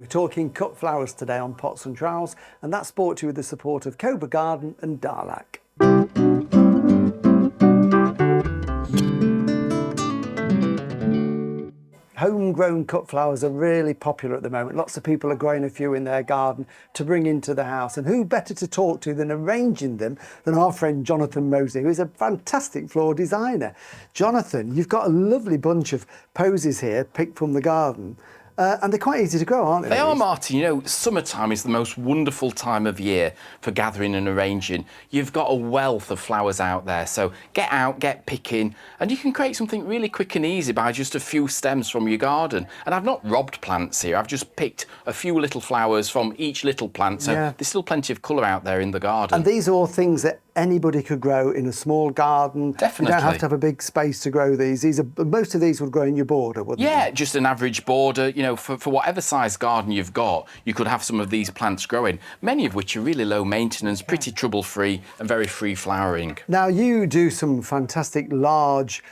We're talking cut flowers today on Pots and Trowels, and that's brought to you with the support of Cobra Garden and Darlac. Homegrown cut flowers are really popular at the moment. Lots of people are growing a few in their garden to bring into the house. And who better to talk to than arranging them than our friend Jonathan Moseley, who's a fantastic floor designer. Jonathan, you've got a lovely bunch of posies here picked from the garden. And they're quite easy to grow, aren't they? They are, Martin. You know, summertime is the most wonderful time of year for gathering and arranging. You've got a wealth of flowers out there, so get out, get picking, and you can create something really quick and easy by just a few stems from your garden. And I've not robbed plants here, I've just picked a few little flowers from each little plant, so there's still plenty of colour out there in the garden. And these are all things that anybody could grow in a small garden. Definitely. You don't have to have a big space to grow these. Most of these would grow in your border, wouldn't they? Yeah, just an average border. You know, for whatever size garden you've got, you could have some of these plants growing, many of which are really low maintenance, pretty trouble-free and very free flowering. Now, you do some fantastic large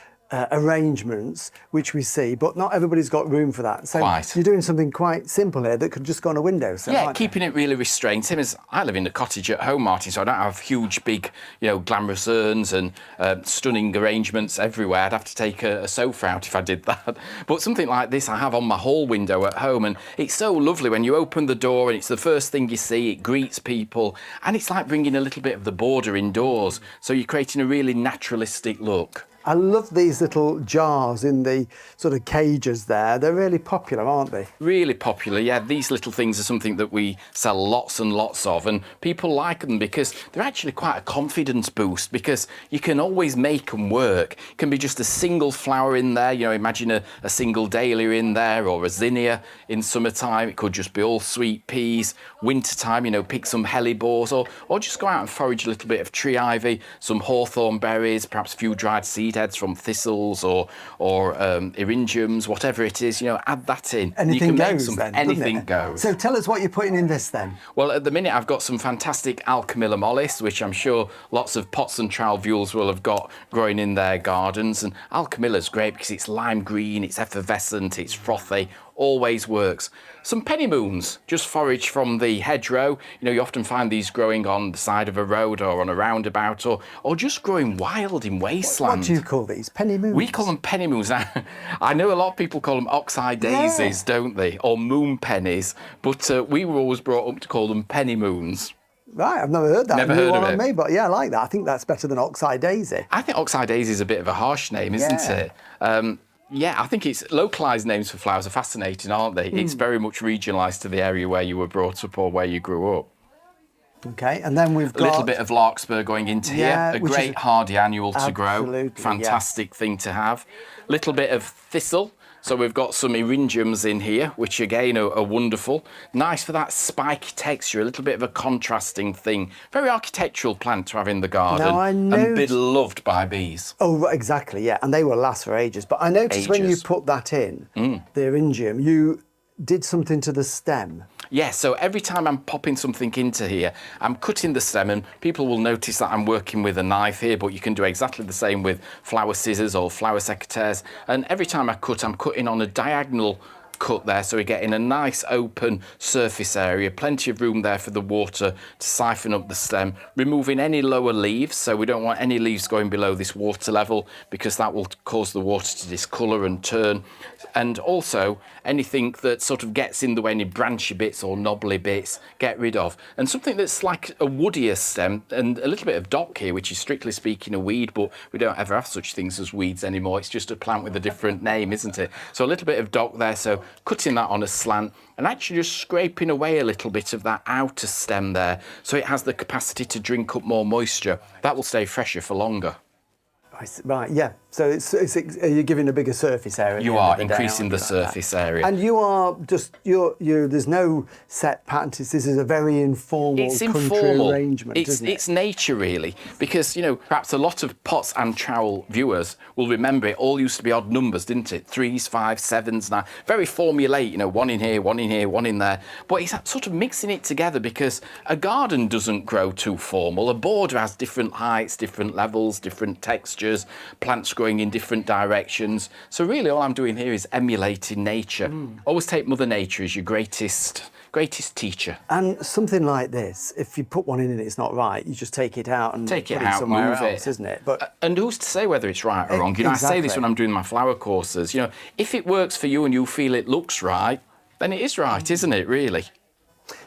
arrangements, which we see, but not everybody's got room for that. So you're doing something quite simple here that could just go on a window. So yeah, keeping it really restrained. Same as I live in a cottage at home, Martin, so I don't have huge, big, glamorous urns and stunning arrangements everywhere. I'd have to take a sofa out if I did that. But something like this I have on my hall window at home, and it's so lovely when you open the door and it's the first thing you see, it greets people, and it's like bringing a little bit of the border indoors. So you're creating a really naturalistic look. I love these little jars in the sort of cages there. They're really popular, aren't they? Really popular, yeah. These little things are something that we sell lots and lots of, and people like them because they're actually quite a confidence boost, because you can always make them work. It can be just a single flower in there, imagine a single dahlia in there, or a zinnia in summertime. It could just be all sweet peas. Wintertime, pick some hellebores, or just go out and forage a little bit of tree ivy, some hawthorn berries, perhaps a few dried seed heads from thistles or eryngiums, whatever it is, add that in. Anything goes then, anything goes. So tell us what you're putting in this then. Well, at the minute I've got some fantastic Alchemilla mollis, which I'm sure lots of Pots and Trowel viewers will have got growing in their gardens. And Alchemilla's great because it's lime green, it's effervescent, it's frothy, always works. Some penny moons, just forage from the hedgerow. You often find these growing on the side of a road or on a roundabout, or just growing wild in wasteland. What do you call these? Penny moons? We call them penny moons. I know a lot of people call them oxeye daisies, don't they? Or moon pennies, but we were always brought up to call them penny moons. Right, I've never heard that. Never heard of it. Me, but yeah, I like that. I think that's better than oxeye daisy. I think oxeye daisy is a bit of a harsh name, isn't it? Yeah, I think it's localised names for flowers are fascinating, aren't they? It's very much regionalised to the area where you were brought up or where you grew up. Okay, and then we've got... A little bit of larkspur going into here. A great hardy annual to grow. Fantastic thing to have. Little bit of thistle. So we've got some eryngiums in here, which again are wonderful. Nice for that spiky texture, a little bit of a contrasting thing. Very architectural plant to have in the garden. Now, and beloved by bees. Oh, exactly, yeah, and they will last for ages. But I noticed when you put that in, the eryngium, you did something to the stem. Yeah, so every time I'm popping something into here, I'm cutting the stem, and people will notice that I'm working with a knife here, but you can do exactly the same with flower scissors or flower secateurs. And every time I cut, I'm cutting on a diagonal cut there, so we're getting a nice open surface area, plenty of room there for the water to siphon up the stem, removing any lower leaves, so we don't want any leaves going below this water level because that will cause the water to discolour and turn. And also anything that sort of gets in the way, any branchy bits or knobbly bits, get rid of. And something that's like a woodier stem, and a little bit of dock here, which is strictly speaking a weed, but we don't ever have such things as weeds anymore. It's just a plant with a different name, isn't it? So a little bit of dock there, so cutting that on a slant and actually just scraping away a little bit of that outer stem there, so it has the capacity to drink up more moisture. That will stay fresher for longer. Right, yeah. So you're giving a bigger surface area. You are increasing the surface area. And you are just, there's no set pattern. This is a very informal arrangement, isn't it? It's nature, really, because, perhaps a lot of Pots and Trowel viewers will remember it all used to be odd numbers, didn't it? 3s, 5s, 7s, now. Very formulaic, one in here, one in here, one in there. But it's sort of mixing it together, because a garden doesn't grow too formal. A border has different heights, different levels, different textures. textures, plants growing in different directions. So really all I'm doing here is emulating nature. Always take Mother Nature as your greatest teacher. And something like this, if you put one in and it's not right, you just take it out and Take it put it out, somewhere move else, it. isn't it? But And who's to say whether it's right or wrong? You know, I say this exactly. when I'm doing my flower courses. You know, if it works for you and you feel it looks right, then it is right, isn't it, really?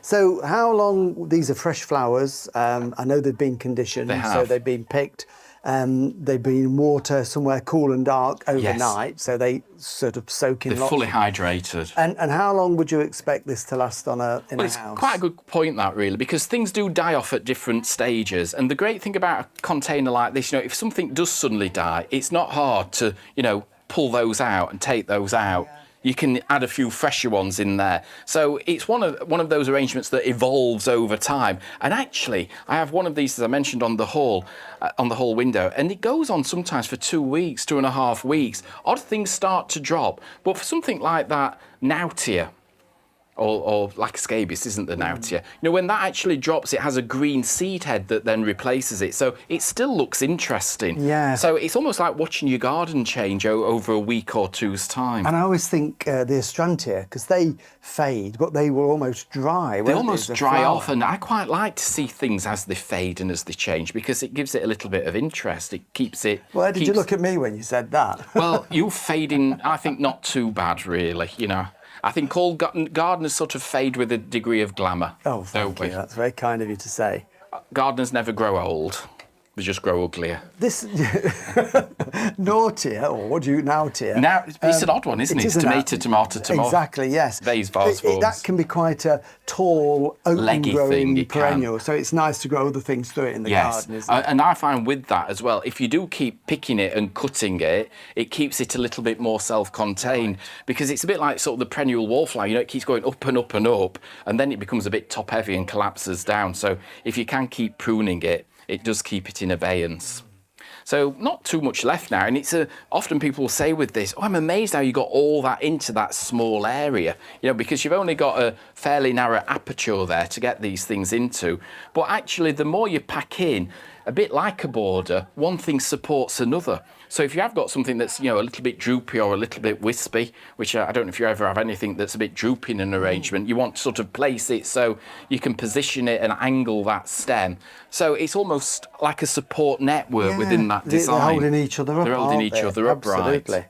So how long, these are fresh flowers, I know they've been conditioned, They have. so they've been picked, they've been in water somewhere cool and dark overnight, so they sort of soak in They're lots. fully hydrated. And how long would you expect this to last on in Well, a it's house? quite a good point, that, really, because things do die off at different stages. And the great thing about a container like this, you know, if something does suddenly die, it's not hard to, you know, pull those out and take those out. You can add a few fresher ones in there. So it's one of those arrangements that evolves over time. And actually, I have one of these, as I mentioned, on the hall window, and it goes on sometimes for 2 weeks, 2.5 weeks. Odd things start to drop. But for something like that, Nautia, or like scabious, isn't the Nautia? You know, when that actually drops, it has a green seed head that then replaces it. So it still looks interesting. Yeah. So it's almost like watching your garden change over a week or two's time. And I always think the Astrantia, because they fade, but they will almost dry. They almost dry off, and I quite like to see things as they fade and as they change, because it gives it a little bit of interest. It keeps it... Well, did you look at me when you said that? Well, you fading, I think, not too bad, really, you know. I think all gardeners sort of fade with a degree of glamour. Oh, thank you. That's very kind of you to say. Gardeners never grow old. They just grow uglier. This Nautia, or what do you Nautia? Now, it's an odd one, isn't it? It's tomato, tomato. Exactly, yes. Vase, vase, that can be quite a tall, Leggy thing, open-growing it perennial, so it's nice to grow other things through it in the garden, isn't it? And I find with that as well, if you do keep picking it and cutting it, it keeps it a little bit more self-contained, because it's a bit like sort of the perennial wallflower, you know, it keeps going up and up and up, and then it becomes a bit top-heavy and collapses down. So if you can keep pruning it, it does keep it in abeyance. So not too much left now, and it's often people will say with this, oh, I'm amazed how you got all that into that small area, you know, because you've only got a fairly narrow aperture there to get these things into. But actually, the more you pack in, a bit like a border, one thing supports another. So if you have got something that's, you know, a little bit droopy or a little bit wispy, which I don't know if you ever have anything that's a bit droopy in an arrangement, you want to sort of place it so you can position it and angle that stem. So it's almost like a support network within that design. They're holding each other up. They're holding each other up, Absolutely. right.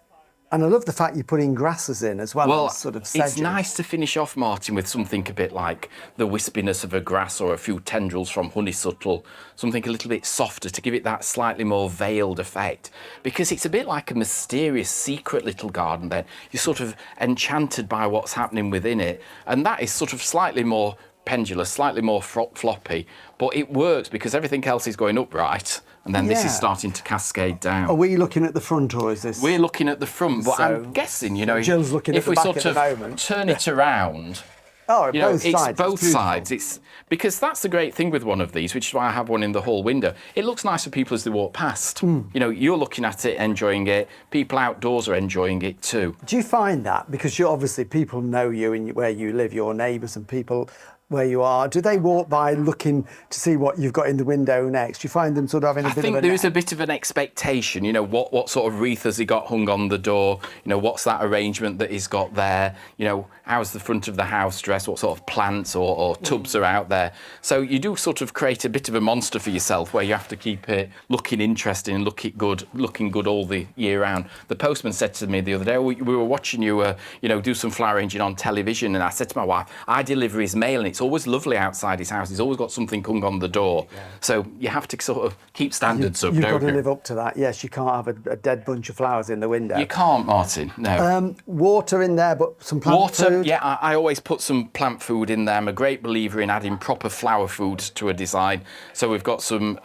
And I love the fact you're putting grasses in as well as sort of sedges. It's nice to finish off, Martin, with something a bit like the wispiness of a grass or a few tendrils from honeysuckle, something a little bit softer to give it that slightly more veiled effect. Because it's a bit like a mysterious, secret little garden then. You're sort of enchanted by what's happening within it. And that is sort of slightly more pendulous, slightly more floppy, but it works because everything else is going upright, and then this is starting to cascade down. Are we looking at the front, or is this? We're looking at the front, but I'm guessing, you know, Jill's looking if at the we back sort at the of moment. turn it around, Oh, you know, both it's sides. both beautiful. sides. It's because that's the great thing with one of these, which is why I have one in the hall window. It looks nice for people as they walk past. You know, you're looking at it, enjoying it. People outdoors are enjoying it too. Do you find that, because you obviously people know you and where you live, your neighbours and people where you are, do they walk by looking to see what you've got in the window next? Do you find them sort of having a bit of I think there is a bit of an expectation, you know, what sort of wreath has he got hung on the door? You know, what's that arrangement that he's got there? You know, how's the front of the house dressed? What sort of plants or tubs are out there? So you do sort of create a bit of a monster for yourself where you have to keep it looking interesting and looking good all the year round. The postman said to me the other day, we were watching you, you know, do some flower arranging on television, and I said to my wife, I deliver his mail and it's always lovely outside his house. He's always got something hung on the door. Yeah. So you have to sort of keep standards up, You've don't got you? to live up to that. Yes, you can't have a dead bunch of flowers in the window. You can't, Martin, no. Water in there, but some plant food? Yeah, I always put some plant food in there. I'm a great believer in adding proper flower food to a design. So we've got some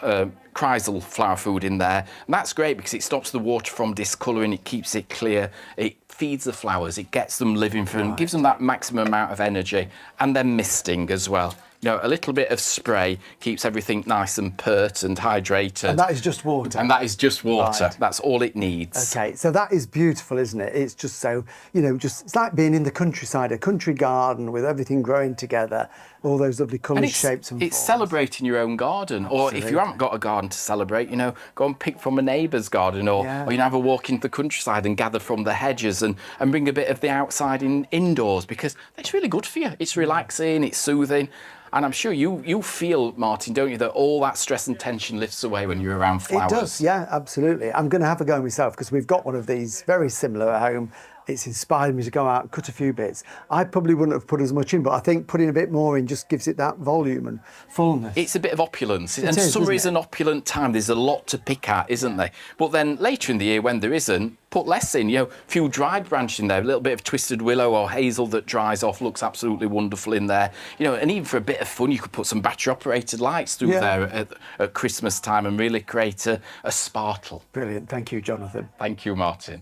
Chrysal flower food in there. And that's great because it stops the water from discolouring, it keeps it clear, it feeds the flowers, it gets them living for them, gives them that maximum amount of energy, and then misting as well. You know, a little bit of spray keeps everything nice and pert and hydrated. And that is just water? And that is just water. Right. That's all it needs. Okay, so that is beautiful, isn't it? It's just so, you know, it's like being in the countryside, a country garden with everything growing together, all those lovely colours, shapes and forms. It's celebrating your own garden. Absolutely. Or if you haven't got a garden to celebrate, you know, go and pick from a neighbour's garden, or you know, have a walk into the countryside and gather from the hedges and bring a bit of the outside indoors, because it's really good for you. It's relaxing, it's soothing. And I'm sure you feel, Martin, don't you, that all that stress and tension lifts away when you're around flowers? It does, yeah, absolutely. I'm going to have a go myself because we've got one of these very similar at home. It's inspired me to go out and cut a few bits. I probably wouldn't have put as much in, but I think putting a bit more in just gives it that volume and fullness. It's a bit of opulence. And summer is an opulent time. There's a lot to pick at, isn't there? But then later in the year, when there isn't, put less in. You know, a few dried branches in there, a little bit of twisted willow or hazel that dries off, looks absolutely wonderful in there. You know, and even for a bit of fun, you could put some battery-operated lights through there at Christmas time and really create a sparkle. Brilliant. Thank you, Jonathan. Thank you, Martin.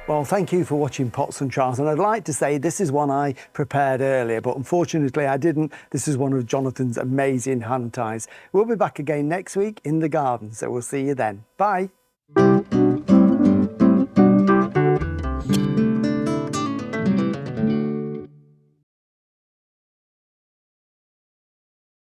Well, thank you for watching Pots and Trowels, and I'd like to say this is one I prepared earlier, but unfortunately I didn't. This is one of Jonathan's amazing hand ties. We'll be back again next week in the garden, so we'll see you then. Bye.